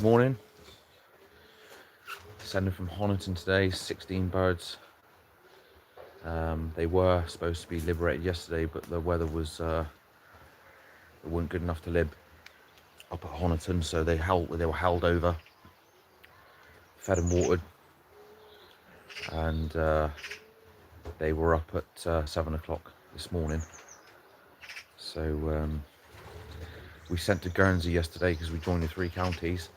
Good morning. Sending from Honiton today, 16 birds. They were supposed to be liberated yesterday, but the weather was it wasn't good enough to lib up at Honiton, so they were held over, fed and watered, and they were up at 7 o'clock this morning. So we sent to Guernsey yesterday because we joined the 3 counties.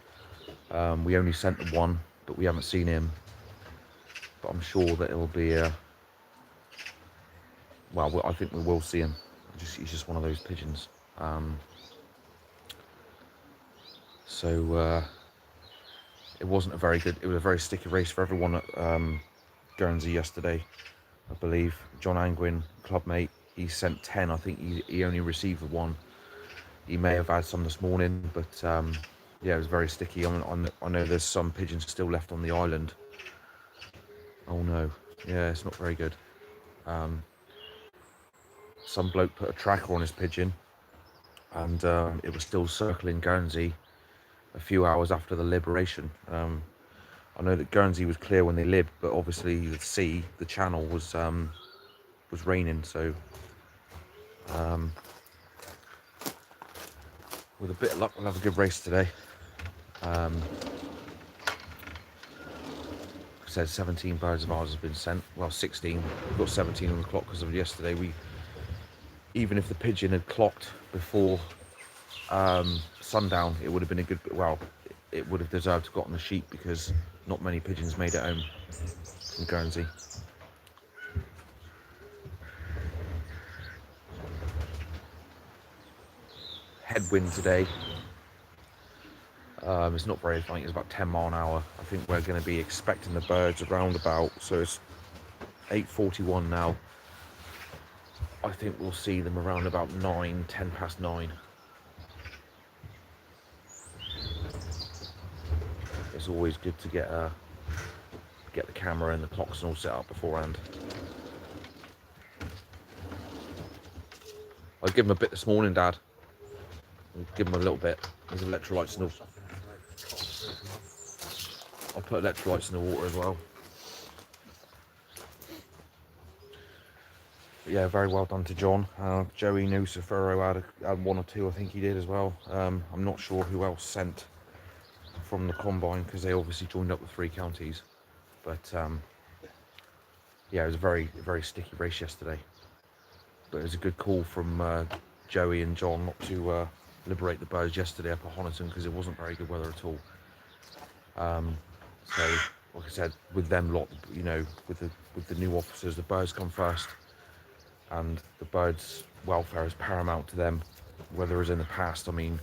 We only sent the one, but we haven't seen him. But I'm sure that it'll be well, I think we will see him. He's just one of those pigeons. So it wasn't a very good. It was a very sticky race for everyone at Guernsey yesterday, I believe. John Angwin, clubmate, he sent 10. I think he only received the 1. He may have had some this morning, but yeah, it was very sticky. I know there's some pigeons still left on the island. Oh no, yeah, it's not very good. Some bloke put a tracker on his pigeon, and it was still circling Guernsey a few hours after the liberation. I know that Guernsey was clear when they libbed, but obviously the sea, the channel was raining. So with a bit of luck, we'll have a good race today. Said 17 birds of ours have been sent. Well, 16. We've got 17 on the clock because of yesterday. Even if the pigeon had clocked before sundown, it would have been a good. Well, it would have deserved to have got on the sheet because not many pigeons made it home from Guernsey. Headwind today. It's not very, I think it's about 10 mile an hour. I think we're going to be expecting the birds around about, so it's 8:41 now. I think we'll see them around about 10 past 9. It's always good to get the camera and the clocks and all set up beforehand. I'll give him a bit this morning, Dad. I'll give him a little bit. There's electrolytes in the... I'll put electrolytes in the water as well. But yeah, very well done to John. Joey Nusifero had 1 or 2, I think he did as well. I'm not sure who else sent from the combine because they obviously joined up the 3 counties. But yeah, it was a very, very sticky race yesterday. But it was a good call from Joey and John not to liberate the birds yesterday up at Honiton because it wasn't very good weather at all. So, like I said, with them lot, you know, with the new officers, the birds come first, and the birds' welfare is paramount to them. Whether as in the past, I mean,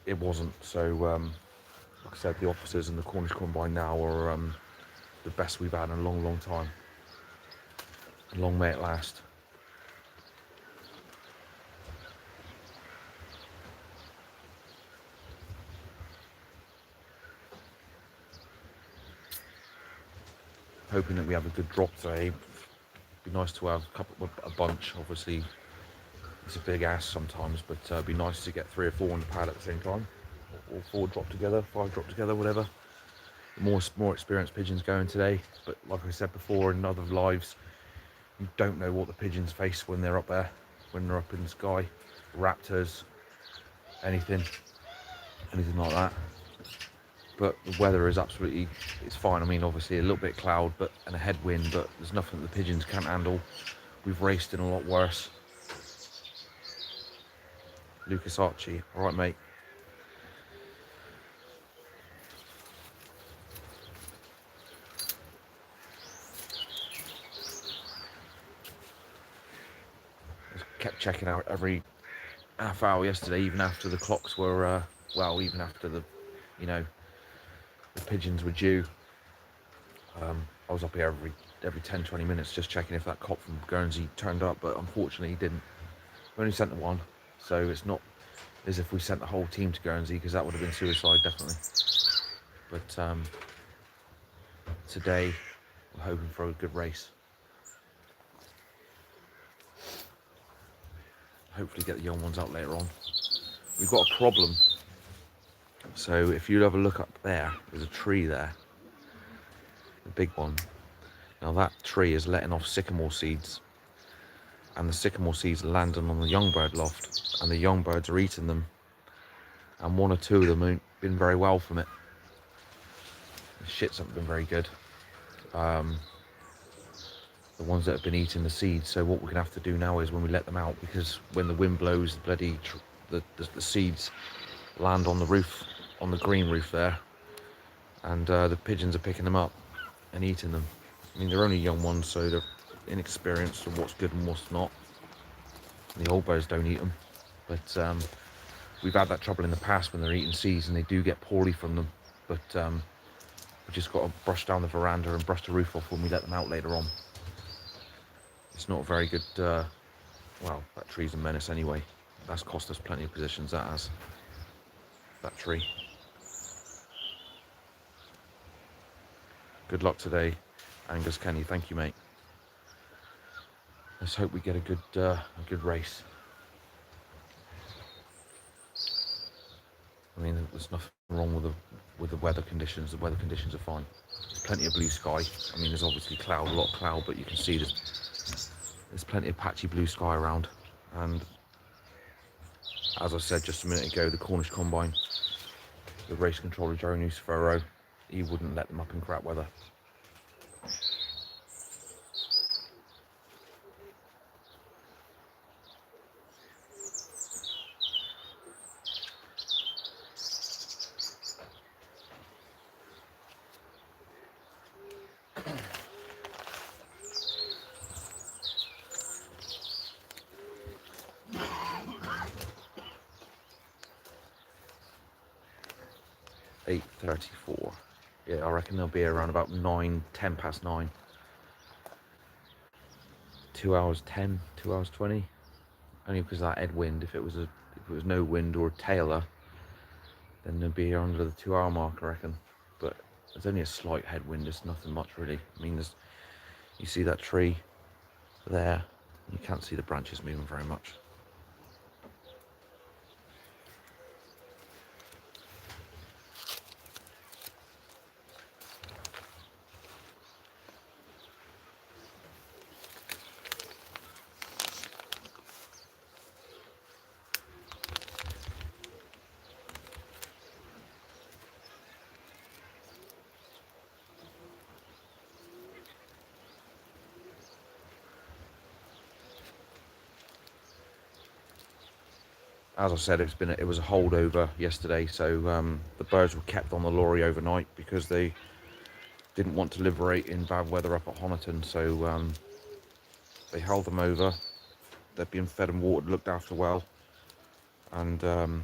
it wasn't. So, like I said, the officers in the Cornish Combine now are the best we've had in a long, long time. Long may it last. Hoping that we have a good drop today. Be nice to have a bunch. Obviously, it's a big ass sometimes, but it'd be nice to get 3 or 4 on the pad at the same time, or 4 drop together, 5 drop together, whatever. More experienced pigeons going today, but like I said before in other lives, you don't know what the pigeons face when they're up there, when they're up in the sky. Raptors, anything like that. But the weather is absolutely, it's fine. I mean, obviously a little bit of cloud and a headwind, but there's nothing the pigeons can't handle. We've raced in a lot worse. Lucas Archie, all right, mate. Just kept checking out every half hour yesterday, even after the clocks were, well, even after the, you know, the pigeons were due. I was up here every 10-20 minutes just checking if that cop from Guernsey turned up, but unfortunately he didn't. We only sent the 1, so it's not as if we sent the whole team to Guernsey, because that would have been suicide, definitely. But today we're hoping for a good race. Hopefully get the young ones out later on. We've got a problem. So if you have a look up there, there's a tree there, a big one. Now that tree is letting off sycamore seeds, and the sycamore seeds are landing on the young bird loft, and the young birds are eating them, and one or two of them haven't been very well from it. The shits haven't been very good. The ones that have been eating the seeds. So what we're gonna have to do now is when we let them out, because when the wind blows, the bloody the seeds land on the roof, on the green roof there, and the pigeons are picking them up and eating them. I mean, they're only young ones, so they're inexperienced on what's good and what's not. And the old birds don't eat them, but we've had that trouble in the past when they're eating seeds and they do get poorly from them. But we just got to brush down the veranda and brush the roof off when we let them out later on. It's not a very good, well, that tree's a menace anyway. That's cost us plenty of positions, that has, that tree. Good luck today, Angus Kenny. Thank you, mate. Let's hope we get a good race. I mean, there's nothing wrong with the weather conditions. The weather conditions are fine. There's plenty of blue sky. I mean, there's obviously a lot of cloud, but you can see there's plenty of patchy blue sky around. And as I said just a minute ago, the Cornish Combine, the race controller Joe Nucifero, he wouldn't let them up in crap weather. .34. Yeah, I reckon they'll be around about 10 past 9. 2 hours 10, 2 hours 20. Only because of that headwind. If it was no wind or a tailer, then they'd be under the 2 hour mark, I reckon. But there's only a slight headwind. It's nothing much really. I mean, you see that tree there. You can't see the branches moving very much. As I said, it was a holdover yesterday, so the birds were kept on the lorry overnight because they didn't want to liberate in bad weather up at Honiton, so they held them over. They've been fed and watered, looked after well, and the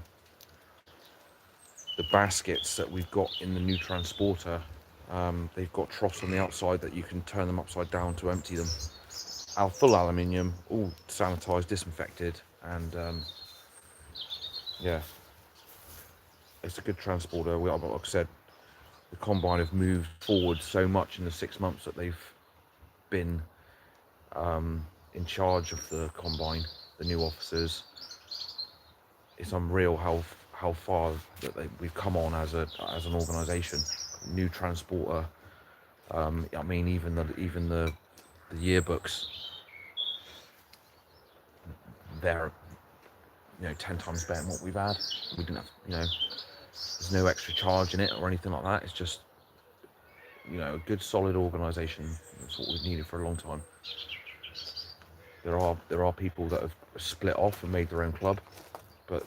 baskets that we've got in the new transporter, they've got troughs on the outside that you can turn them upside down to empty them. Full aluminium, all sanitised, disinfected, and yeah, it's a good transporter. Like I said, the Combine have moved forward so much in the 6 months that they've been in charge of the Combine, the new officers. It's unreal how far that we've come on as an organisation. New transporter. I mean, even the yearbooks, they're 10 times better than what we've had. We didn't have, there's no extra charge in it or anything like that. It's just, a good solid organisation. That's what we've needed for a long time. There are people that have split off and made their own club, but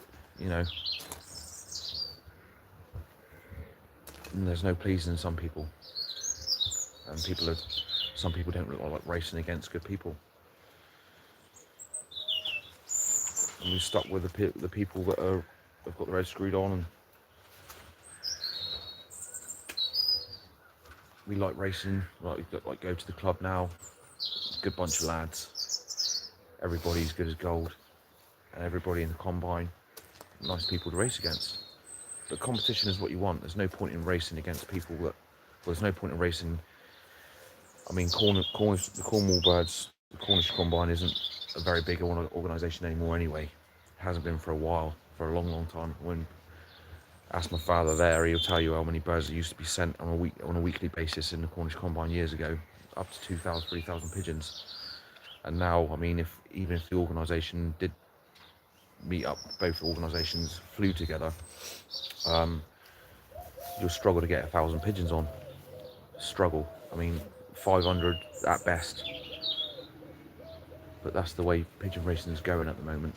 there's no pleasing some people, and some people don't really like racing against good people. And we stuck with the people that have got their heads screwed on, and we like racing. Like go to the club now. Good bunch of lads. Everybody's good as gold, and everybody in the Combine, nice people to race against. But competition is what you want. There's no point in racing against people there's no point in racing. I mean, the Cornwall Birds, the Cornish Combine isn't a very big organisation anymore anyway. It hasn't been for a while, for a long, long time. When Ask my father there, he'll tell you how many birds that used to be sent on a weekly basis in the Cornish Combine years ago, up to 2,000, 3,000 pigeons. And now, I mean, even if the organisation did meet up, both organisations flew together, you'll struggle to get 1,000 pigeons on. Struggle. I mean, 500 at best. But that's the way pigeon racing is going at the moment.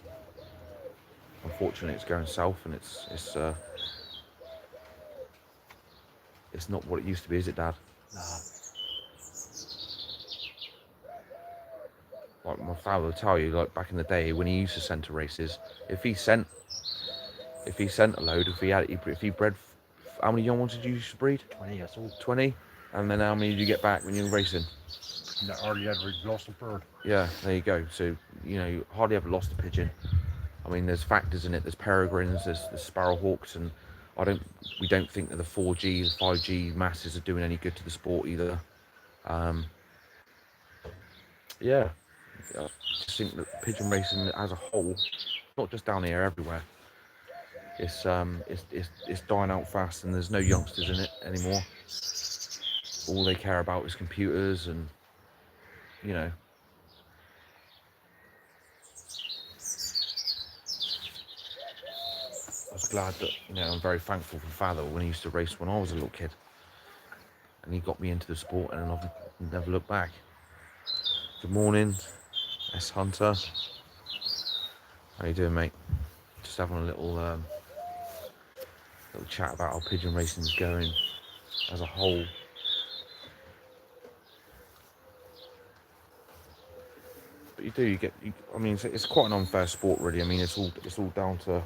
Unfortunately, it's going south, and it's not what it used to be, is it, Dad? Nah. Like my father will tell you, like back in the day when he used to send to races, if he sent a load, if he bred, how many young ones did you used to breed? 20 years old. 20, and then how many did you get back when you were racing? Hardly ever lost a bird. Yeah, there you go. So you hardly ever lost a pigeon. I mean, there's factors in it. There's peregrines, there's sparrowhawks, and we don't think that the 4G, the 5G masses are doing any good to the sport either. Yeah, I just think that pigeon racing as a whole, not just down here, everywhere, it's dying out fast, and there's no youngsters in it anymore. All they care about is computers, and I was glad that I'm very thankful for Father when he used to race when I was a little kid, and he got me into the sport, and I've never looked back. Good morning, S Hunter. How you doing, mate? Just having a little chat about how pigeon racing is going as a whole. But I mean, it's quite an unfair sport, really. I mean, it's all down to,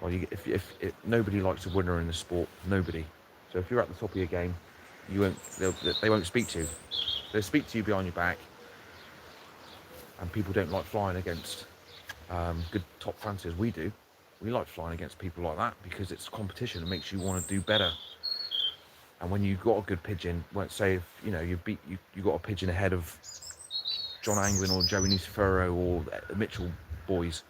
well, if nobody likes a winner in the sport, nobody. So if you're at the top of your game, they won't speak to you. They'll speak to you behind your back, and people don't like flying against good top fanciers. We do. We like flying against people like that because it's competition. It makes you want to do better. And when you've got a good pigeon, let's say if you got a pigeon ahead of John Angwin or Joey Nicefero or the Mitchell boys,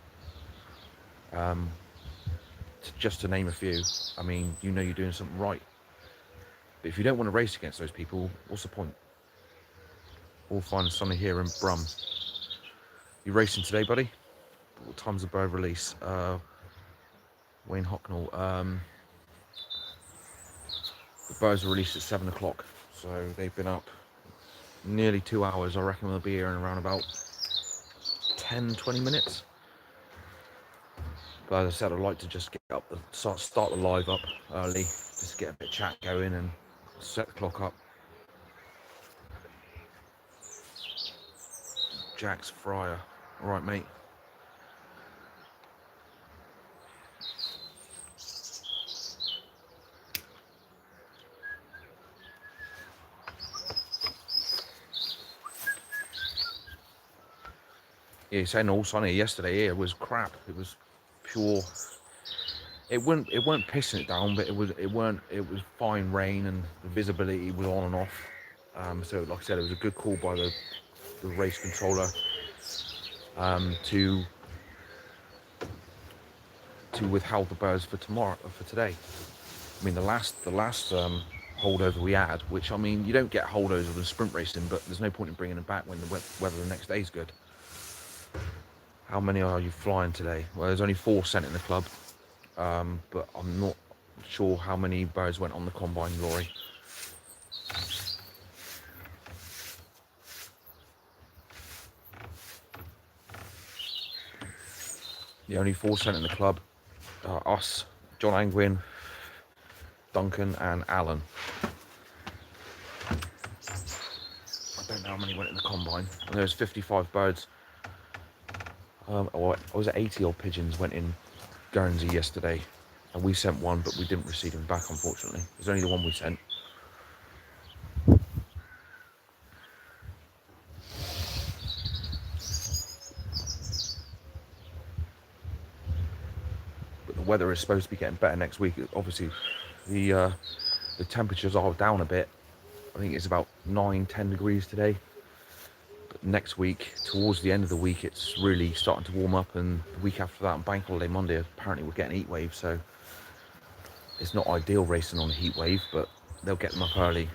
just to name a few, I mean, you're doing something right. But if you don't want to race against those people, what's the point? All fine and sunny here in Brum. You racing today, buddy? What time's the bird release? Wayne Hocknell. The birds are released at 7 o'clock, so they've been up nearly 2 hours. I reckon they'll be here in around about 10-20 minutes. But as I said, I'd like to just get up, start the live up early, just get a bit of chat going and set the clock up. Jack's Fryer. All right, mate. Yeah, he's saying all sunny. Yesterday here was crap. It was pure. It weren't pissing it down, but it was fine rain, and the visibility was on and off. So like I said, it was a good call by the race controller to withhold the birds for today. I mean, the last holdover we had, which, I mean, you don't get holdovers in sprint racing, but there's no point in bringing them back when the weather the next day is good. How many are you flying today? Well, there's only 4 sent in the club, but I'm not sure how many birds went on the combine lorry. The only 4 sent in the club are us, John Angwin, Duncan and Alan. I don't know how many went in the combine. And there's 55 birds. Or was it 80 odd pigeons went in Guernsey yesterday, and we sent one, but we didn't receive them back, unfortunately. It was only the one we sent. But the weather is supposed to be getting better next week. Obviously, the temperatures are down a bit. I think it's about 9-10 degrees today. But next week, towards the end of the week, it's really starting to warm up, and the week after that, on Bank Holiday Monday, apparently we're getting a heat wave. So it's not ideal racing on a heat wave, but they'll get them up early.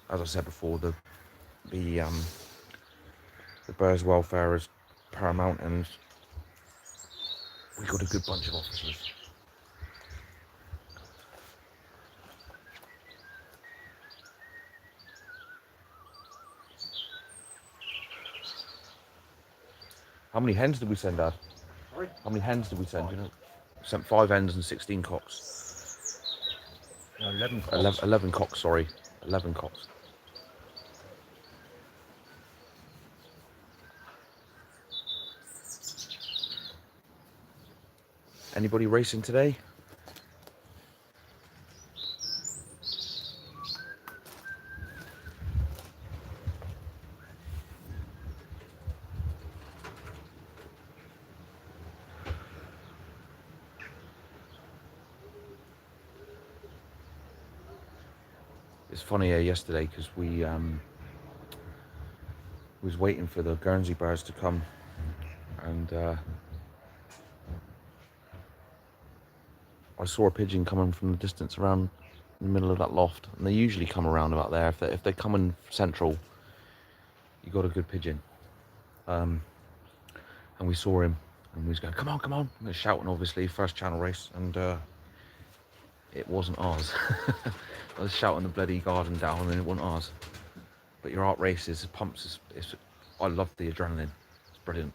As I said before, the birds' welfare is paramount, and we've got a good bunch of officers. How many hens did we send, Dad? Sorry? How many hens did we send? You know, sent 5 hens and 16 cocks. 11 cocks. 11 cocks, sorry. 11 cocks. Anybody racing today? It's funny here yesterday because we was waiting for the Guernsey birds to come, and I saw a pigeon coming from the distance around in the middle of that loft, and they usually come around about there. If they're coming central, you got a good pigeon. And we saw him, and we was going, come on, come on, and they're shouting, obviously, first channel race, and it wasn't ours. I was shouting the bloody garden down, and it wasn't ours. But your art races, pumps, I love the adrenaline. It's brilliant.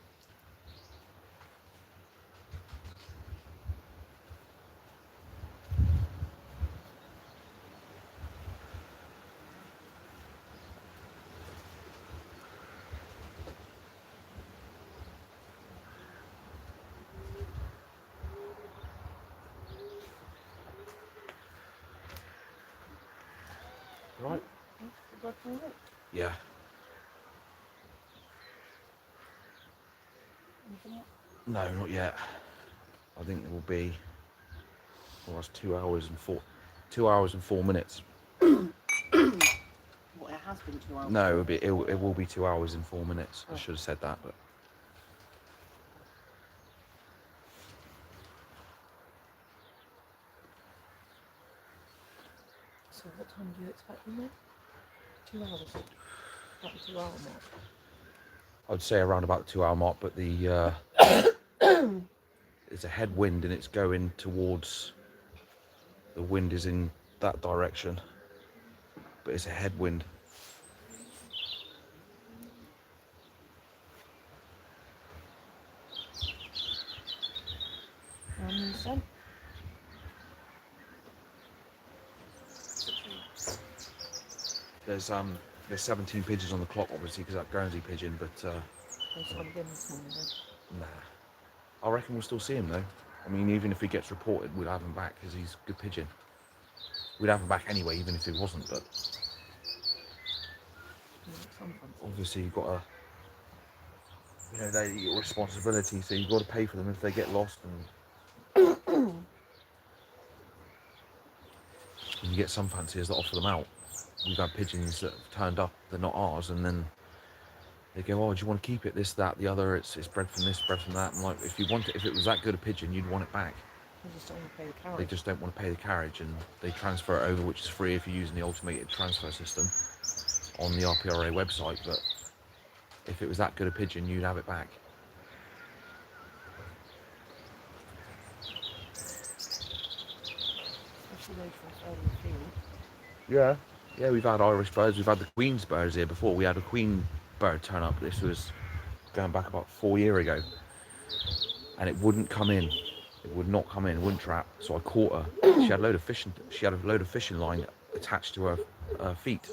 Right? Yeah. No, not yet. I think it will be. Well, that's 2 hours and 4 minutes. Well, it has been 2 hours. No, it will be 2 hours and 4 minutes. I should have said that, but. So what time do you expect them there? 2 hours. About the 2 hour mark. I'd say around about the 2 hour mark, but the it's a headwind and it's going towards. The wind is in that direction, but it's a headwind. How many sen? There's 17 pigeons on the clock, obviously, because that Guernsey pigeon, but They started again this morning then. nah. I reckon we'll still see him though. I mean, even if he gets reported, we'll have him back because he's a good pigeon. We'd have him back anyway, even if he wasn't, but obviously you've got they're your responsibility, so you've got to pay for them if they get lost, and you get some fanciers that offer them out. We've had pigeons that have turned up, they're not ours, and then they go, oh, do you want to keep it, this, that, the other, it's bred from this, bred from that. And like, if it was that good a pigeon, you'd want it back. They just don't want to pay the carriage. They just don't want to pay the carriage, and they transfer it over, which is free if you're using the automated transfer system on the RPRA website. But if it was that good a pigeon, you'd have it back. Especially those from further afield. Yeah, we've had Irish birds, we've had the Queen's birds here before. We had a Queen bird turn up. This was going back about 4 years ago, and it wouldn't come in. It would not come in, wouldn't trap. So I caught her. She had a load of fishing line attached to her feet,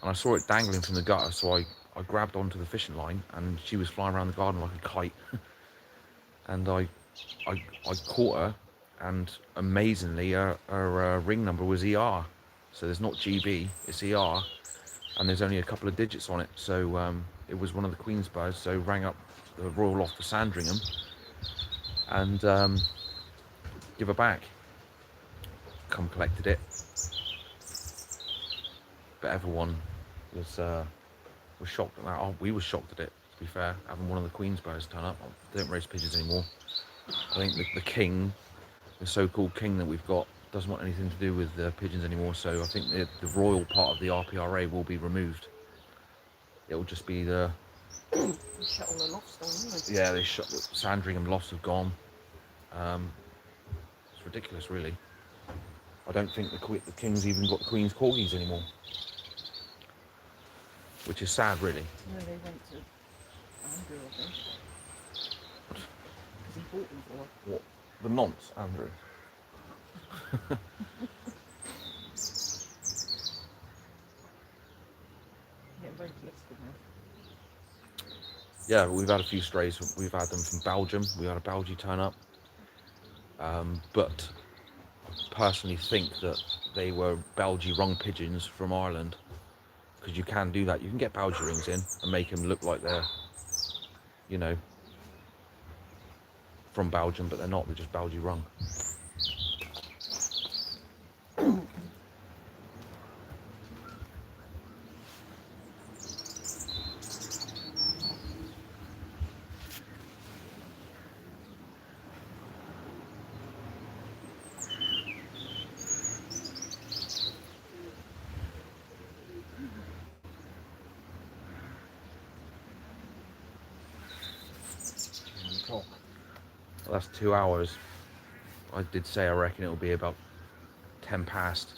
and I saw it dangling from the gutter. So I grabbed onto the fishing line, and she was flying around the garden like a kite. And I caught her, and amazingly, her ring number was ER. So there's not GB, it's ER, and there's only a couple of digits on it. So it was one of the Queen's birds. So rang up the Royal Loft for Sandringham and give her back. Come collected it, but everyone was shocked at that. Oh, we were shocked at it. To be fair, having one of the Queen's birds turn up. I don't race pigeons anymore. I think the king, the so-called king that we've got, doesn't want anything to do with the pigeons anymore. So I think the royal part of the RPRA will be removed. It will just be the They shut all the lofts down, didn't they? yeah. They shut Sandringham lofts have gone. It's ridiculous, really. I don't think the King's even got the Queen's corgis anymore, which is sad, really. No, they went to Andrew, I think. Because he bought them for her. What? The nonce, Andrew. Getting very political now. Yeah, we've had a few strays. We've had them from Belgium. We had a Belgie turn up. But personally think that they were Belgie rung pigeons from Ireland, because you can do that. You can get Belgie rings in and make them look like they're, you know, from Belgium, but they're not. They're just Belgie rung. Well, that's 2 hours. I did say I reckon it'll be about 10 past.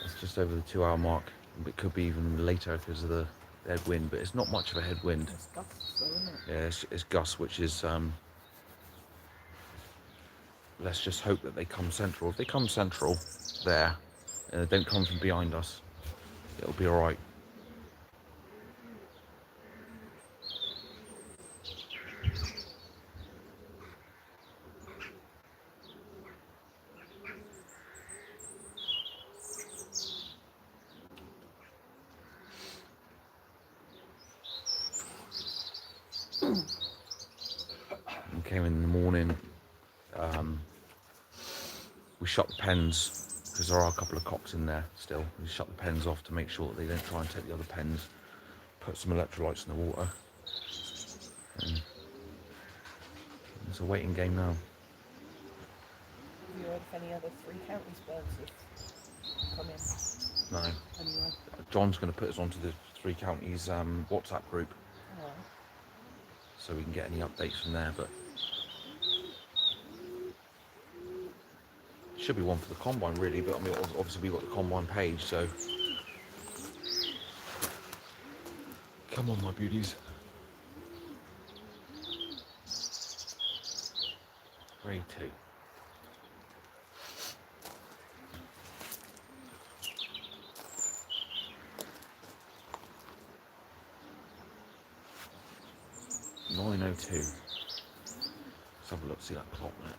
It's just over the 2 hour mark. It could be even later because of the headwind, but it's not much of a headwind. It's gusts, though, isn't it? Yeah, it's Gus, which is let's just hope that they come central. If they come central there and they don't come from behind us, it'll be all right. We came in the morning. We shut the pens because there are a couple of cocks in there still. We shut the pens off to make sure that they don't try and take the other pens. Put some electrolytes in the water. And it's a waiting game now. Have you heard if any other 3 counties birds have come in? No. Anyway. John's going to put us onto the 3 counties WhatsApp group Oh. so we can get any updates from there. But should be one for the combine, really. But I mean, obviously we've got the combine page, so come on, my beauties. 3, 2. $9:02. Let's have a look, see that clock there.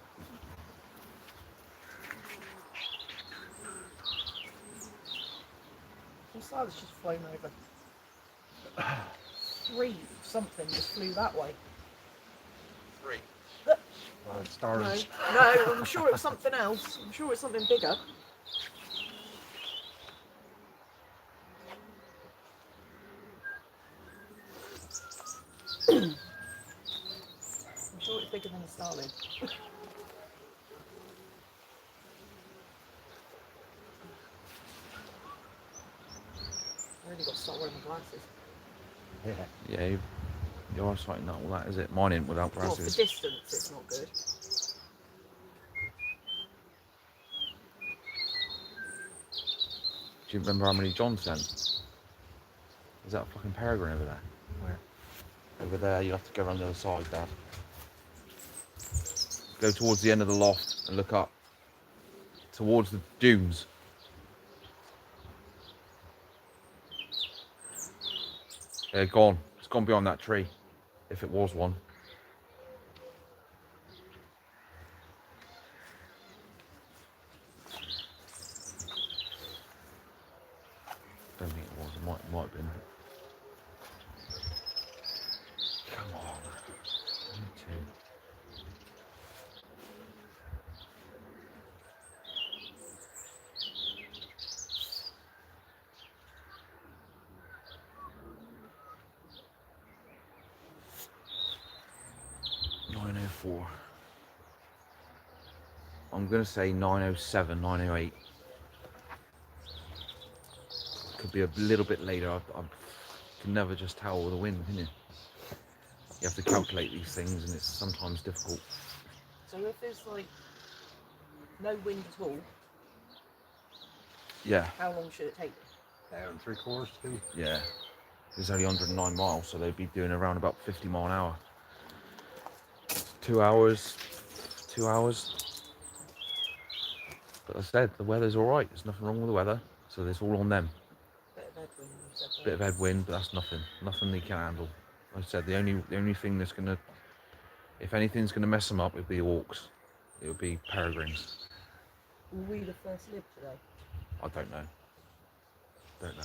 What's that? It's just flown over. 3 something just flew that way. 3. Stars. No, I'm sure it was something else. I'm sure it's something bigger. I'm sure it's bigger than a starling. I really got to start wearing my glasses. Yeah. Yeah, your eyesight not all that, is it? Mine ain't without Well, for glasses. distance, it's not good. Do you remember how many John sent? Is that a fucking peregrine over there? Where? Over there, you have to go around the other side, Dad. Go towards the end of the loft and look up. Towards the dunes. Yeah, gone. It's gone beyond that tree. If it was one. Don't think it was. It might have been. Come on. Me too. $9:04. I'm going to say 9:07, 9:08. Could be a little bit later. I can never just tell with the wind, can you? You have to calculate these things, and it's sometimes difficult. So if there's like no wind at all, Yeah, how long should it take? Hour and 3/4, 2. yeah. It's only 109 miles, so they'd be doing around about 50 mile an hour. 2 hours, 2 hours. But as I said, the weather's all right. There's nothing wrong with the weather, so it's all on them. Bit of headwind, you said Bit of there. headwind, but that's nothing they can handle. Like I said, the only thing that's gonna, if anything's gonna mess them up, it'd be hawks. It would be peregrines. Were we the first live today? I don't know. Don't know.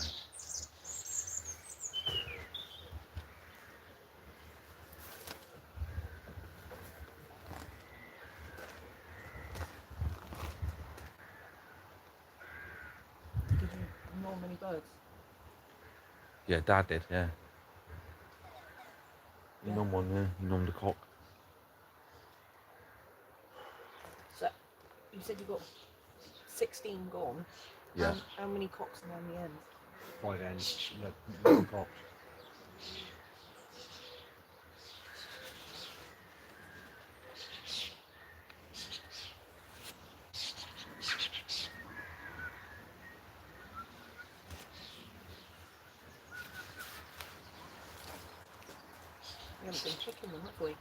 Did you norm many birds? Yeah, Dad did. Yeah. You Yeah. nom one, yeah. You nommed a cock. So you said you got 16 gone. Yeah. How many cocks and how many hens? 5 ends, 11 cocks. We haven't been picking them, have we?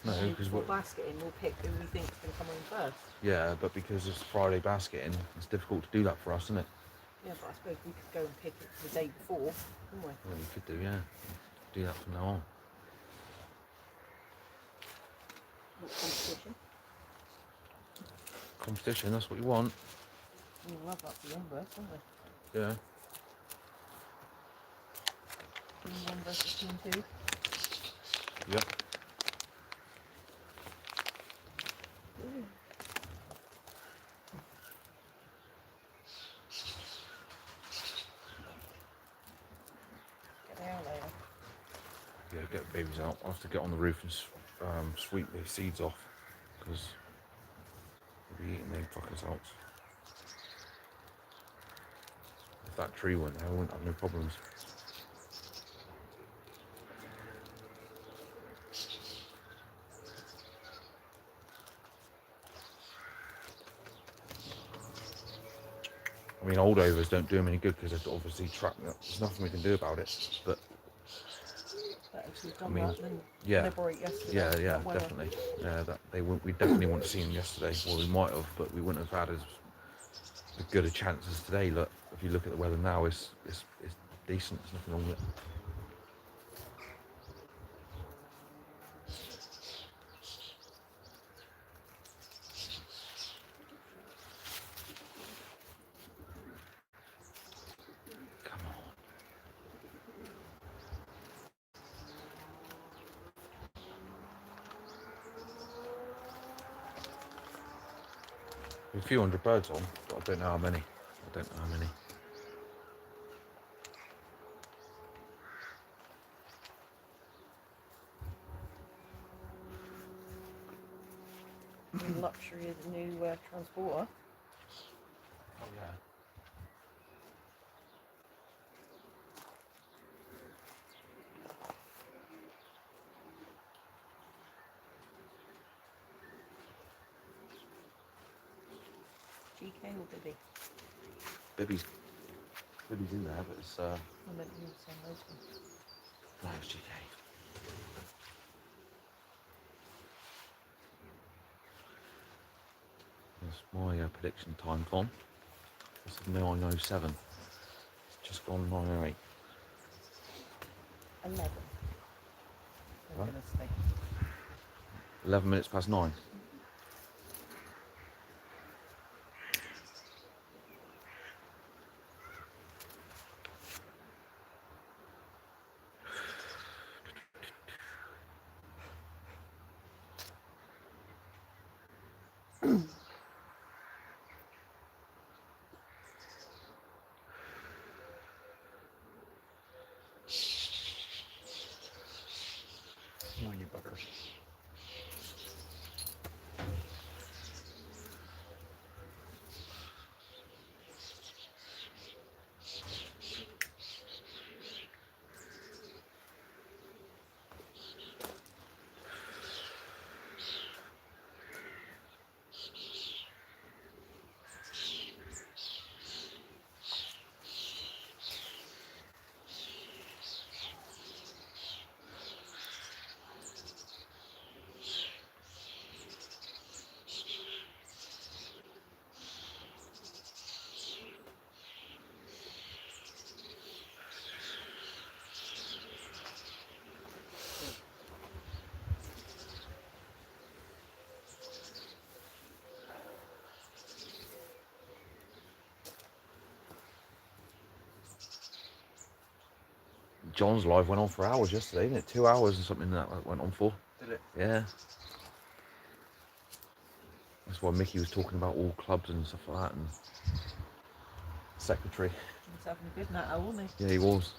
No, because we're what? basketing, we'll pick who we think's going to come in first. Yeah, but because it's Friday basketing, it's difficult to do that for us, isn't it? Yeah, but I suppose we could go and pick it the day before, couldn't we? Well, you could do, yeah. Do that from now on. What competition? Competition, that's what you want. We love that for young birds, don't we? Yeah. Team 1 versus Team 2. Yep. Get the out later. Yeah, get the babies out. I'll have to get on the roof and sweep the seeds off because they'll be eating them fuckers out. If that tree went there, I wouldn't have no problems. I mean, holdovers don't do them any good because they're obviously trapped. There's nothing we can do about it. But Better to have done I mean, that than yeah. liberate yesterday. yeah, that weather. definitely. We definitely wouldn't have seen them yesterday. Well, we might have, but we wouldn't have had as good a chance as today. Look, if you look at the weather now, it's decent. There's nothing wrong with it. Come on. A few hundred birds on, but I don't know how many. The luxury of the new transporter. Oh yeah. GK or Bibby? Bibby's in there, but it's I meant you were saying those ones. no, it's GK. That's my prediction time gone. This is 9:07. It's just gone 9:08. 11. I'm Right. going to say. 11 minutes past 9. You buggers. John's live went on for hours yesterday, didn't it? 2 hours or something that went on for. Did it? Yeah. That's why Mickey was talking about all clubs and stuff like that, and secretary. He was having a good night out, wasn't he? Yeah, he was.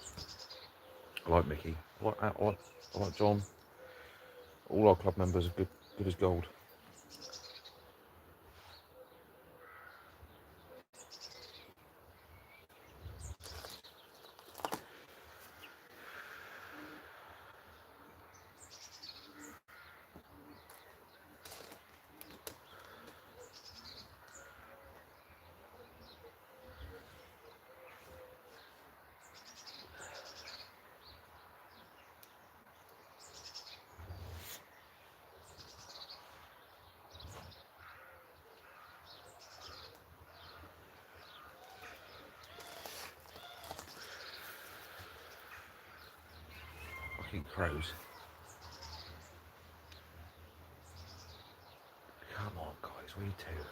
I like Mickey. I like John. All our club members are good as gold. Fucking crows. Come on, guys, we too.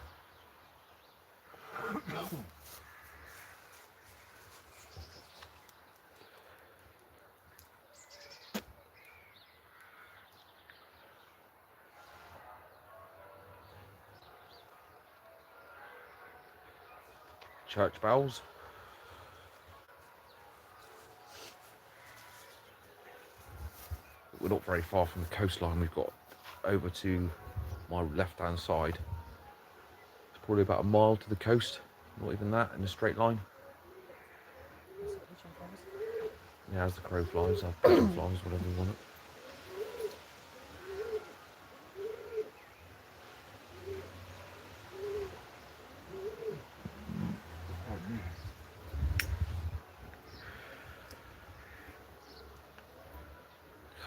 Church bells. We're not very far from the coastline. We've got over to my left-hand side. It's probably about a mile to the coast. Not even that, in a straight line. That's what the jump was. Yeah, as the crow flies, pigeon flies, whatever you want it.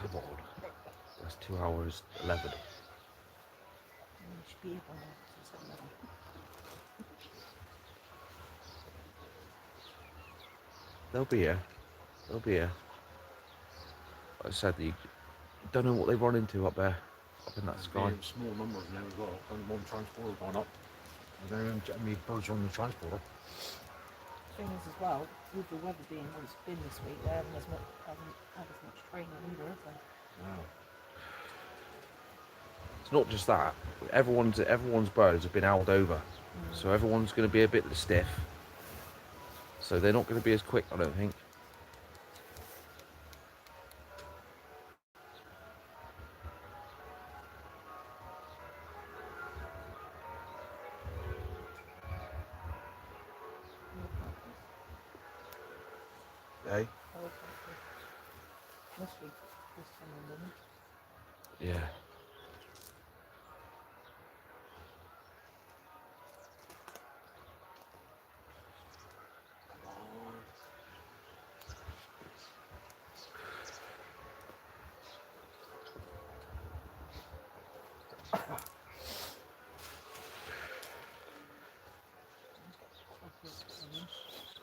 Come on. That's 2 hours 11. You should be able to say that. They'll be here. They'll be here. Like I said, you don't know what they run into up there, up in that sky. Small numbers now as well. Only one transporter gone up. I don't know how many birds are on the transporter. Thing is as well, with the weather being what it's been this week, they haven't had as much training either, have they? Wow. It's not just that. Everyone's birds have been owled over, so everyone's going to be a bit stiff. So they're not going to be as quick, I don't think. Hey? Oh, okay. Must be this time of morning. Yeah.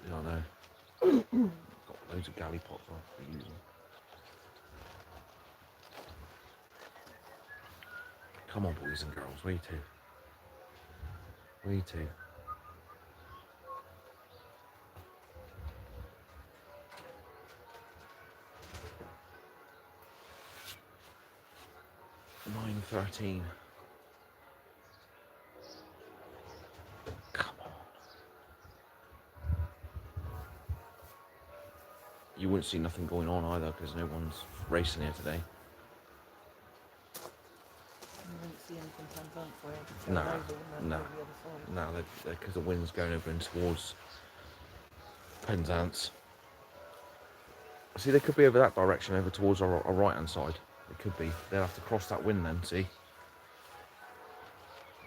Yeah, I know. Got loads of galley pots on for using. Come on, boys and girls, where you two? Where you two? $9.13. Come on. You wouldn't see nothing going on either because no one's racing here today. You wouldn't see anything turn on for it. Nah, Over and then nah. over the other side. No, because the wind's going over and towards Penzance. See, they could be over that direction, over towards our right-hand side. It could be. They'll have to cross that wind then, see?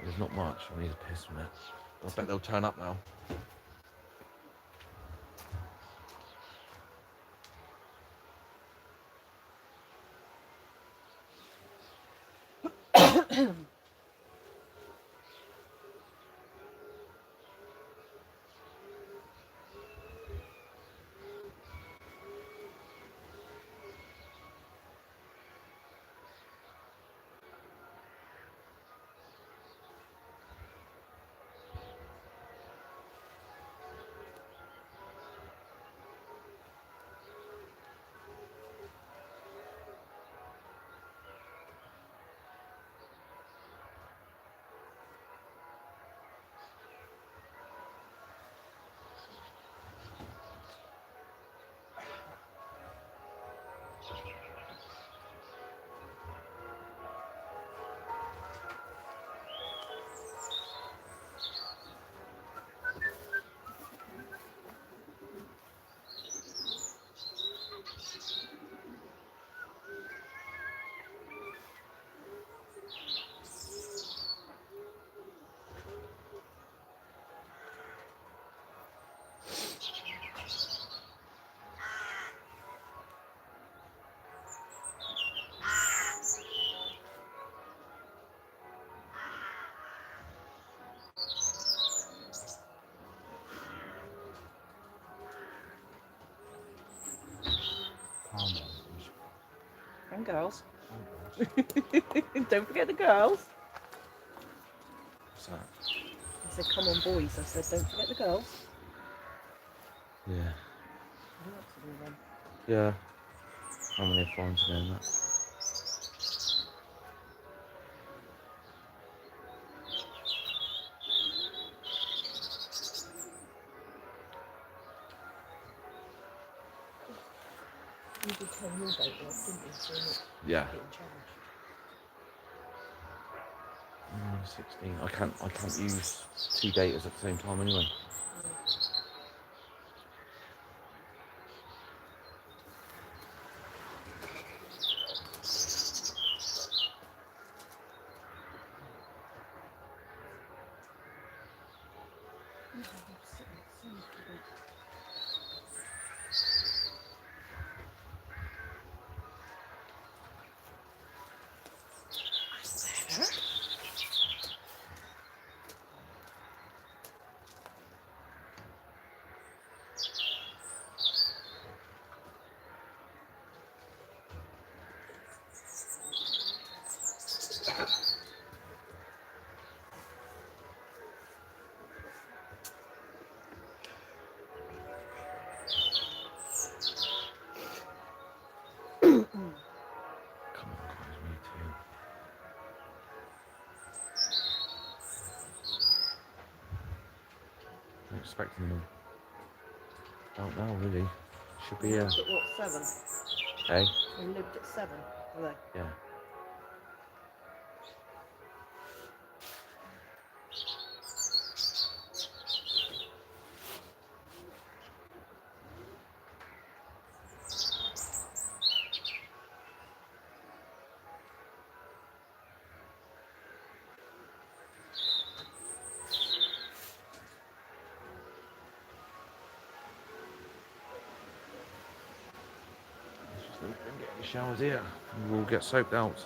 There's not much. I need a piss from it. I bet they'll turn up now. And girls. And girls. Don't forget the girls. What's that? I said, come on, boys. I said, don't forget the girls. Yeah. I like to do them. Yeah. How many fines doing that? You did turn your boat off, didn't you? So you're not Yeah. getting charged. 16. I can't use 2 daters at the same time anyway. Come on, guys, me too. I'm expecting them out now, really. Should be, At what, 7? hey? They lived at 7, were they? Yeah. Let's just don't get any showers here. We'll get soaked out.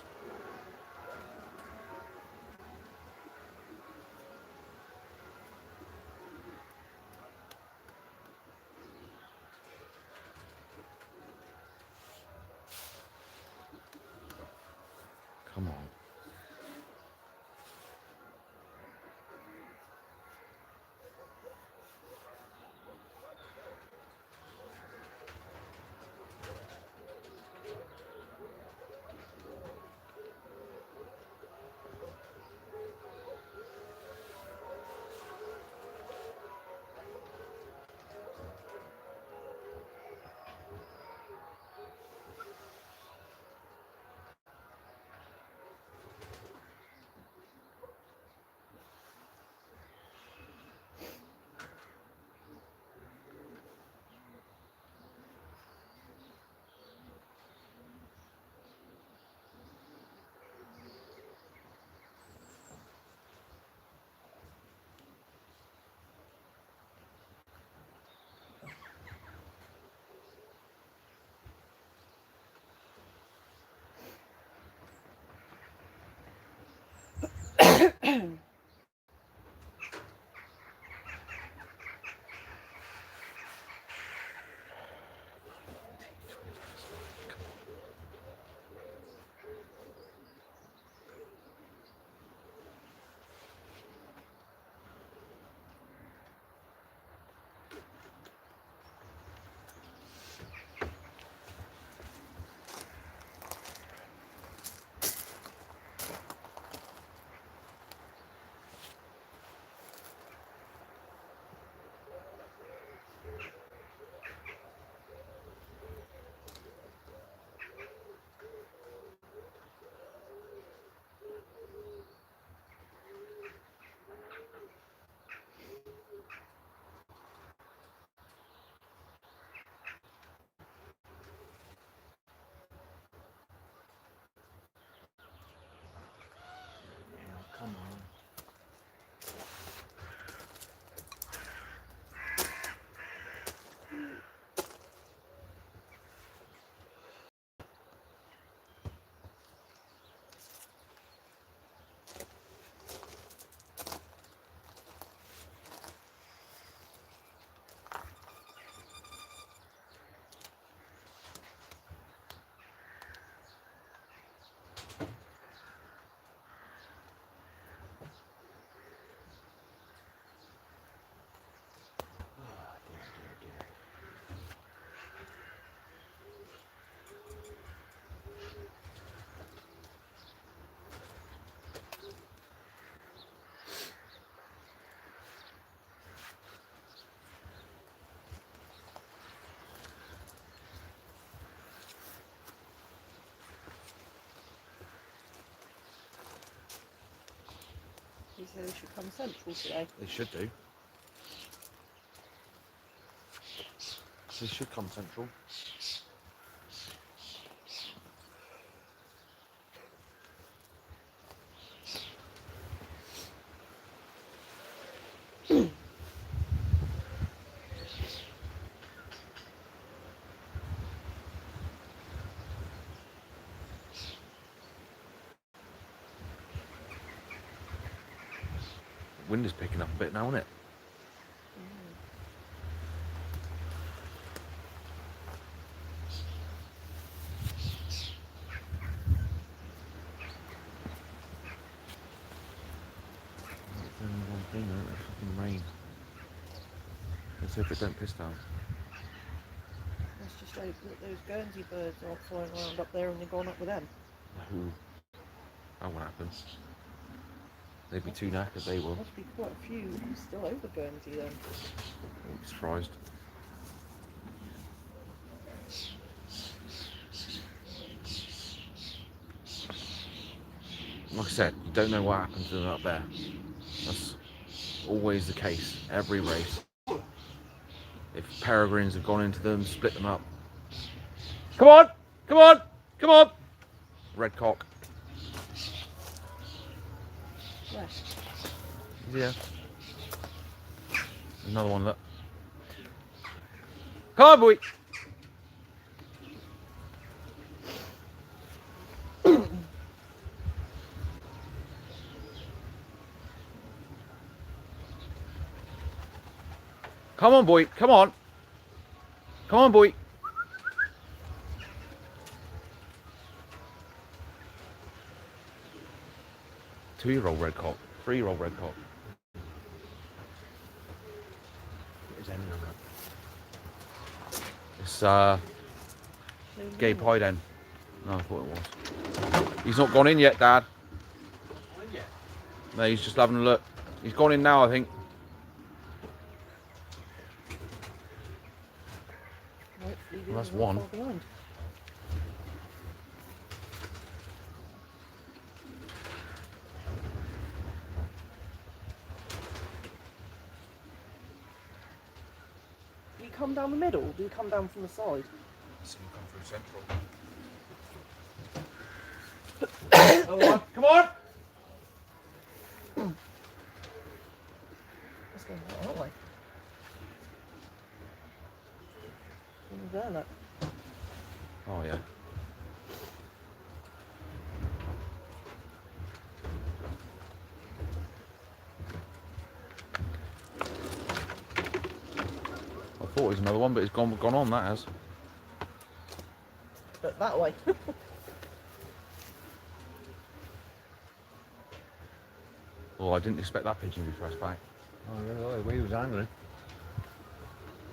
Come on. He said they should come central today. They should do. They should come central. Wind is picking up a bit now, isn't it? It's only one thing, isn't it? Fucking rain. Let's hope it don't piss down. Let's just hope that those Guernsey birds aren't flying around up there and they've gone up with them. Ooh. That won't happen. They'd be too knackered, they will. Must be quite a few still over Guernsey then. Won't be surprised. Like I said, you don't know what happens to them up there. That's always the case. Every race. If peregrines have gone into them, split them up. Come on! Come on! Come on! Red cock. Yeah. Yeah. Another one, look. Come on, boy! Come on, boy. Come on. Come on, boy. 2-year-old red cock. 3-year-old red cock. Is any of that? It's gay pie den. No, I thought it was. He's not gone in yet, Dad. No, he's just having a look. He's gone in now, I think. Well, that's one. Do you come down the middle or do you come down from the side? See him come through central. Another one. Come on! Let's go that way. There, look. Oh, yeah. I thought it was another one, but it's gone on, that has. But that way. Oh, I didn't expect that pigeon to be pressed back. Oh, yeah, the way he was angling.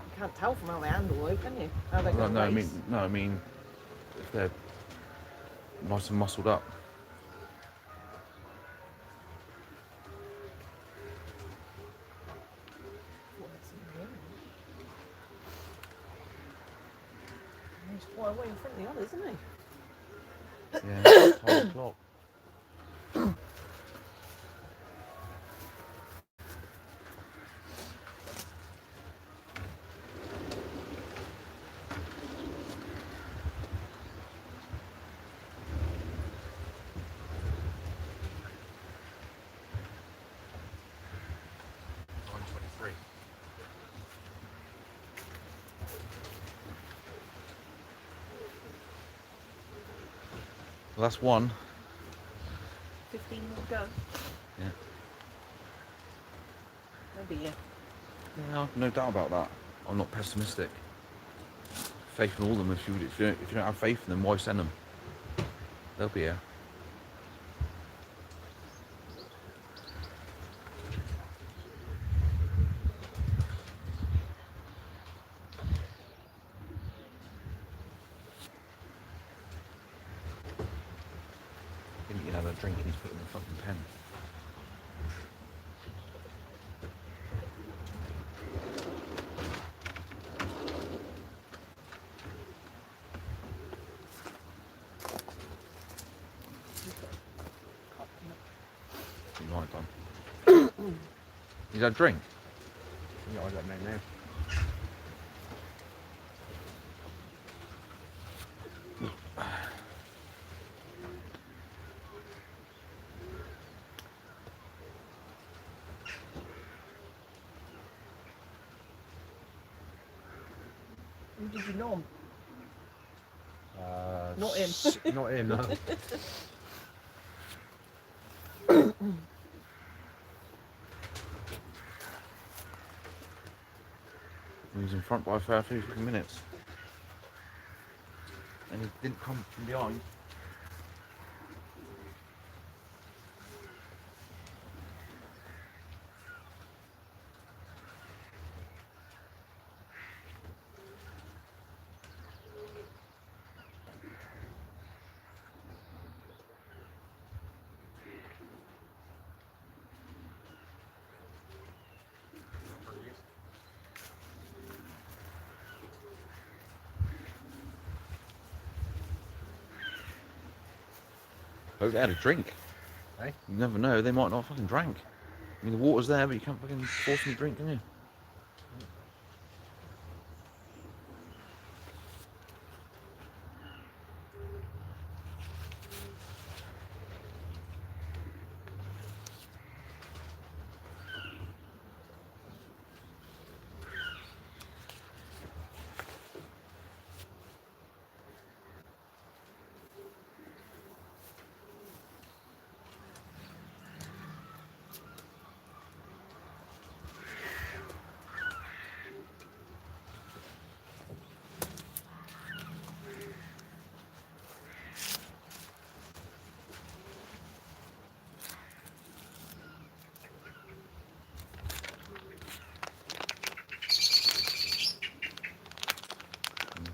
You can't tell from how they handle though, can you? How they're going to race. I mean, if they're nice and muscled up. He's quite away in front of the others, isn't he? Yeah, time o'clock. Well, that's one. 15 more to go. Yeah. Maybe, yeah. Yeah, no doubt about that. I'm not pessimistic. Faith in all of them. If you don't have faith in them, why send them? They'll be here. I think you can have a drink and he's putting the fucking pen. You might have done. He's had a drink. Yeah, I got name now. Who did you nom? Not him. Not him, no. He was in front by a fair few minutes. And he didn't come from behind. Hope they had a drink. Hey? You never know, they might not have fucking drank. I mean, the water's there, but you can't fucking force them to drink, can you?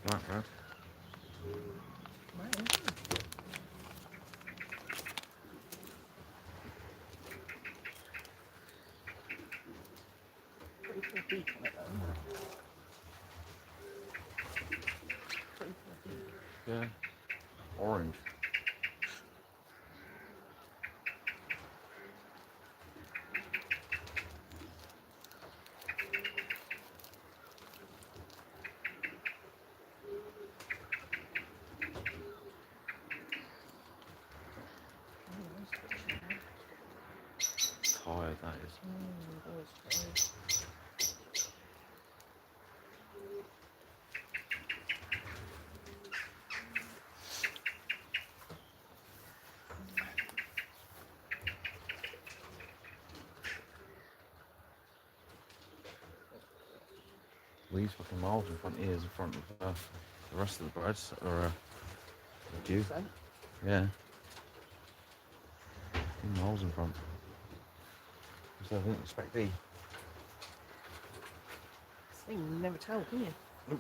Black, bro. Pretty full beak on it though. Pretty full beak. Yeah. Orange. Tired, that is. Always tired. Well, he's fucking miles in front, he is in front of the rest of the birds. Or, you. So, Yeah. Miles in front. So I didn't expect thee. this thing you never tell, can you? Nope.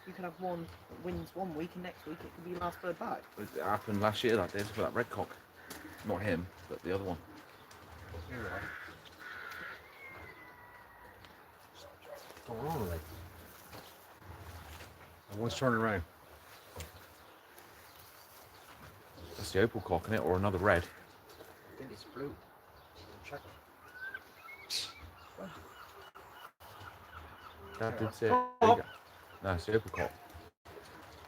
You can have one that wins one week and next week it could be your last bird back. It happened last year, that did, for that red cock. Not him, but the other one. Here we are. What's going on with it? And one's turning around. That's the opal cock in it, or another red. I think it's blue. Check it. Dad did say it. Oh. There you go. No, it's the opal cock.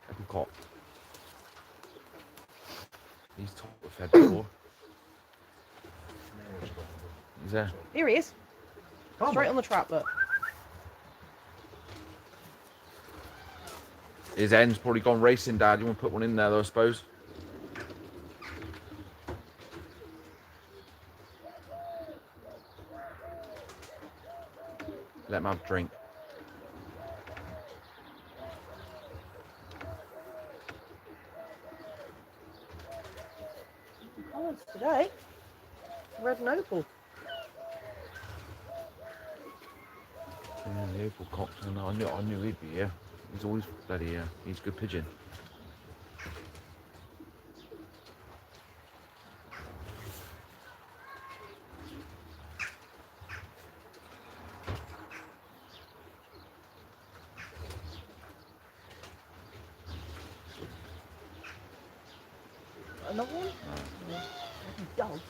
Opal cock. He's top of fed before. He's there. Here he is. Come Straight on. on the trap, look. His end's probably gone racing, Dad. You want to put one in there, though, I suppose? Let him have a drink. Colours today. Red and opal. Yeah, the opal cock. I knew he'd be here. He's always bloody here. He's a good pigeon. Another one? No. Yeah. Dogs.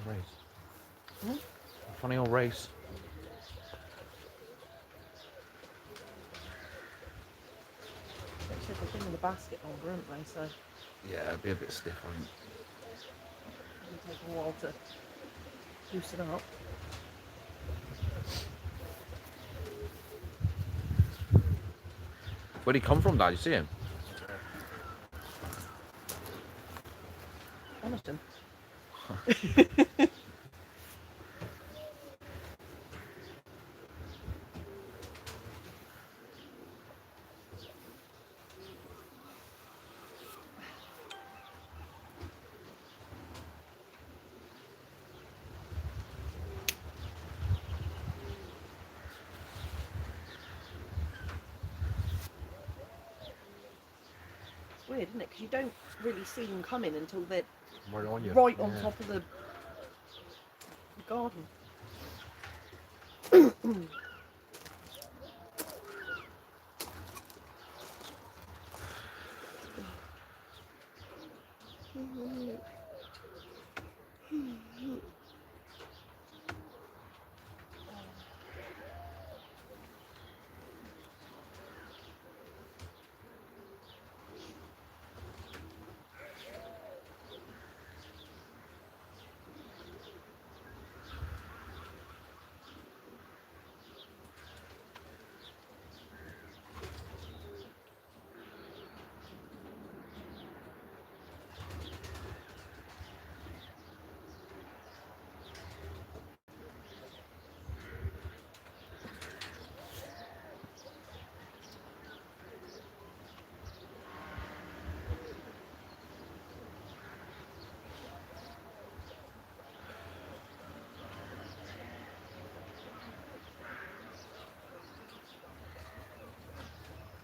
race. Hmm? Funny old race. They should have been in the basket longer, haven't they? So Yeah, it'd be a bit stiff, I think. it'll take a while to loosen up. Where'd he come from, Dad? You see him? Honestly. It's weird, isn't it? Because you don't really see them coming until they're Right on you. right on Yeah. top of the garden.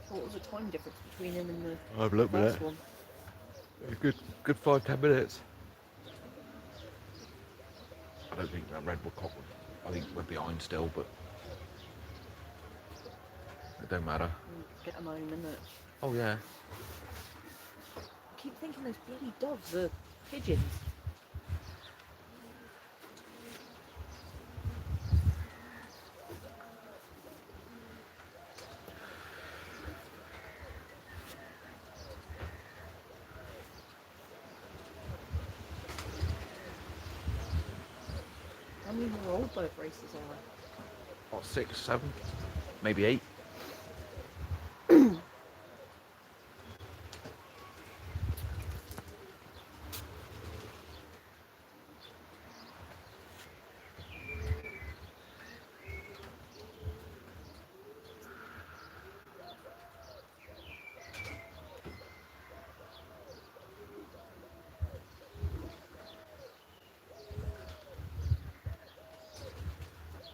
What was the time difference between him and the I've looked at first it. one? Good 5-10 minutes. I don't think that Redwood cock would. I think we're behind still, but it don't matter. Get them home, innit? Oh yeah. I keep thinking those bloody dogs are pigeons. How many more old boat races are there? What, 6, 7, maybe 8?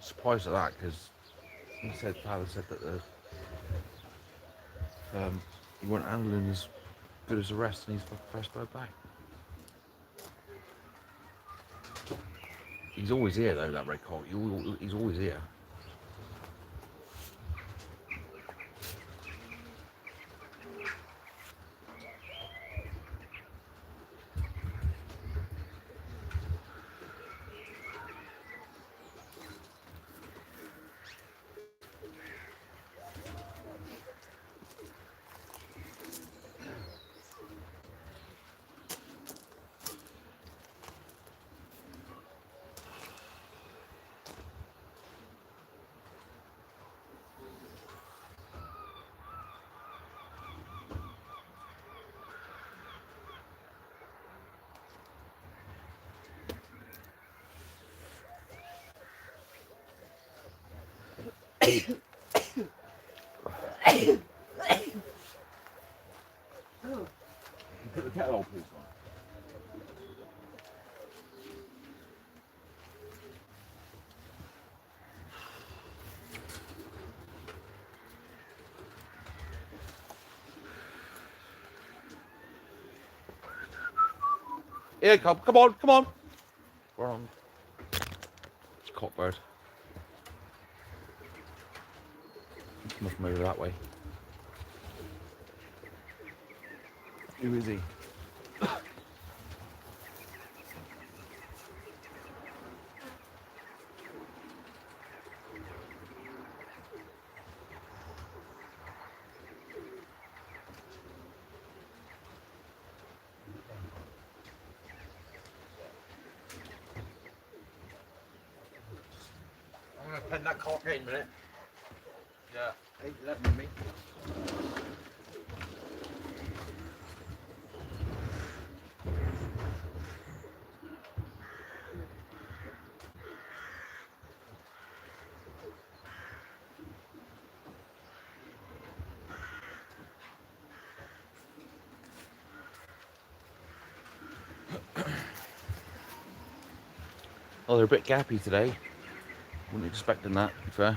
Surprised at that because Father said that he went handling as good as the rest, and he's the first boat back. He's always here though, that red cock. He's always here. Oh, Put the kettle on, please. Here, come on, come on. We're on. It's cockbird. Must move that way. Who is he? Pen that cock in a minute. Yeah. 8-11 with me. Oh, they're a bit gappy today. Wasn't expecting that, to be fair.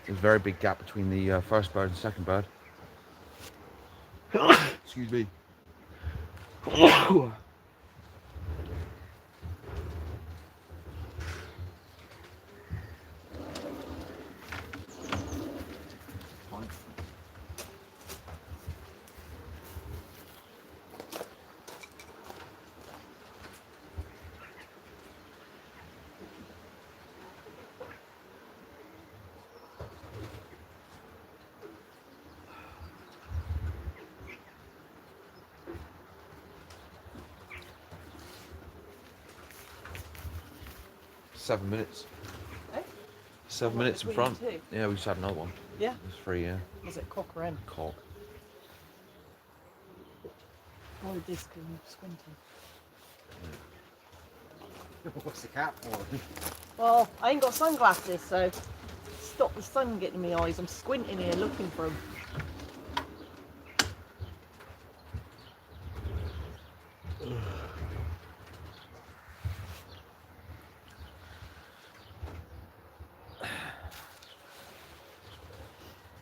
There's a very big gap between the first bird and second bird. Excuse me. Fine. Seven minutes. Eh? 7 What, minutes in between front. two? Yeah, we just had another one. Yeah. There's 3, yeah. Was it cock or hen? Cock. Oh, the disc and squinting. What's the cap for? Well, I ain't got sunglasses, so stop the sun getting in my eyes. I'm squinting here looking for them.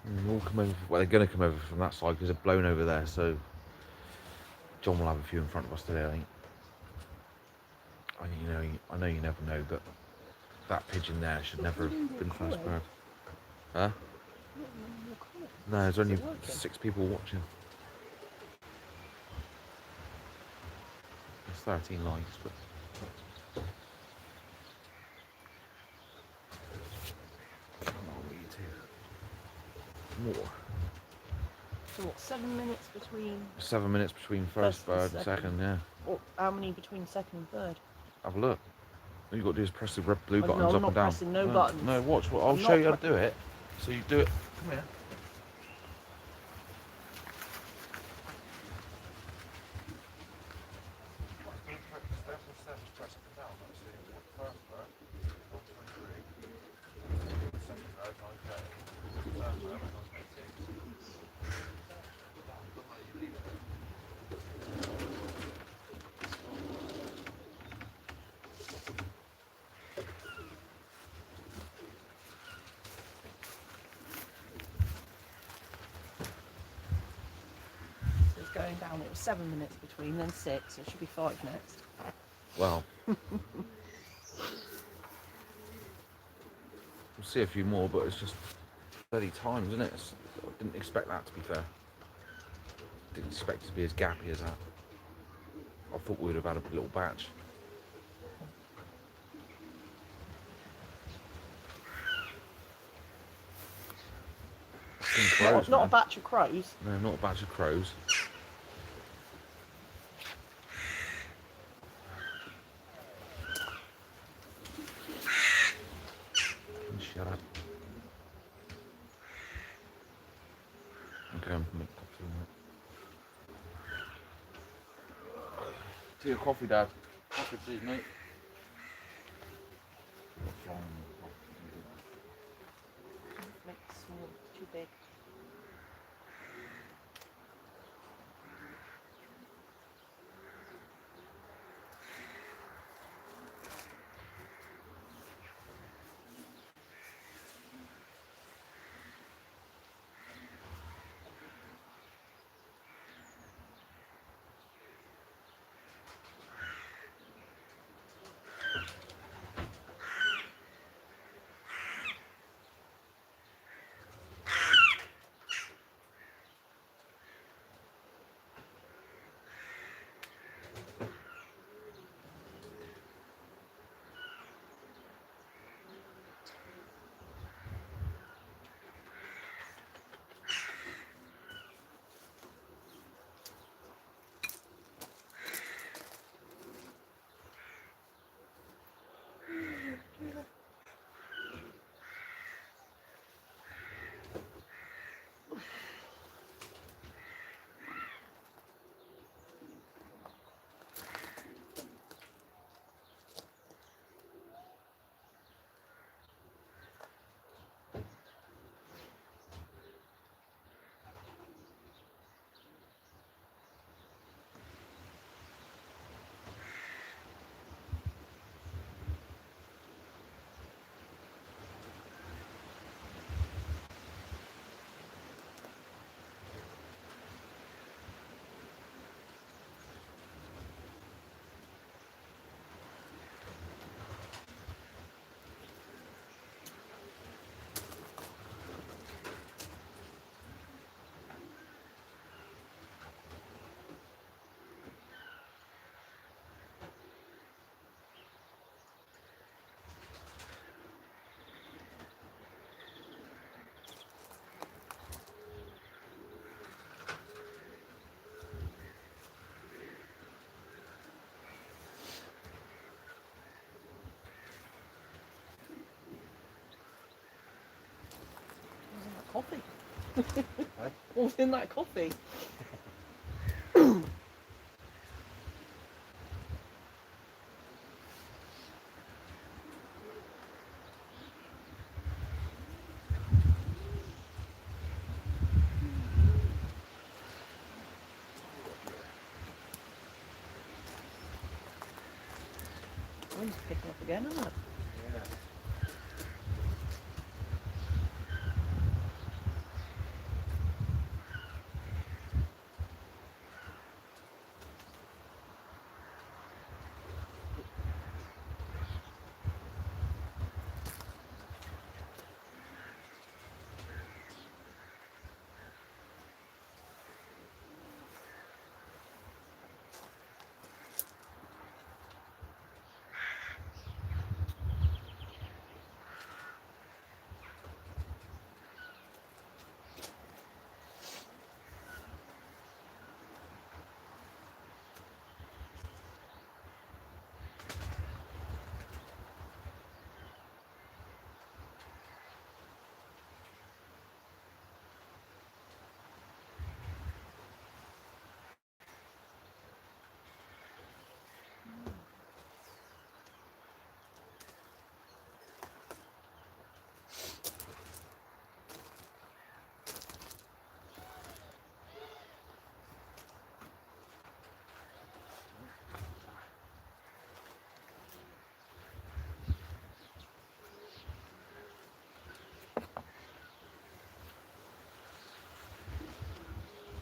They'll all come over. Well, they're going to come over from that side because they're blown over there. So John will have a few in front of us today, I think. I know you never know, but that pigeon there should never have been first bird. Huh? No, there's only 6 people watching. It's 13 likes, but come on, you two. More. So what, 7 minutes between... 7 minutes between first bird and second, yeah. Or how many between second and third? Have a look. All you got to do is press the red blue Oh, buttons no, I'm up not and down. pressing no buttons. No, watch. I'll I'm show not you how to do it. So you do it. Come here. So it's going down. It was 7 minutes between, then 6. So it should be 5 next. Well, we'll see a few more, but it's just 30 times, isn't it? I didn't expect that, to be fair. Didn't expect it to be as gappy as that. I thought we would have had a little batch. Crows, Not a man. batch of crows. No, not a batch of crows. Shut up. Okay, I'm gonna make coffee in that. To your coffee, Dad. Coffee, please, mate. Make it small, too big. What was in that coffee? Wind's picking up again, isn't it? Yeah.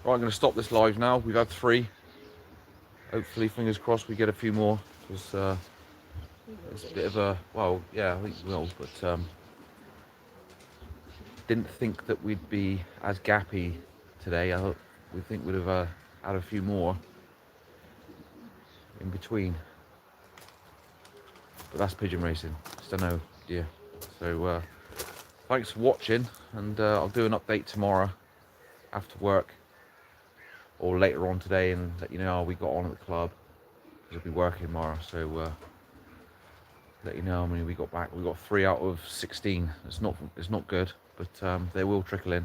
Right, I'm going to stop this live now. We've had 3. Hopefully, fingers crossed, we get a few more. Because it's a bit of a, well, yeah, I think we will. But didn't think that we'd be as gappy today. We think we'd have had a few more in between. But that's pigeon racing. Just don't know, dear. So thanks for watching, and I'll do an update tomorrow after work or later on today and let you know how we got on at the club, because I'll be working tomorrow. So let you know how many we got back. We got 3 out of 16. It's not good, but they will trickle in.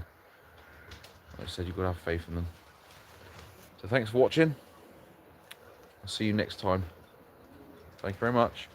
Like I said, you've got to have faith in them. So thanks for watching. I'll see you next time. Thank you very much.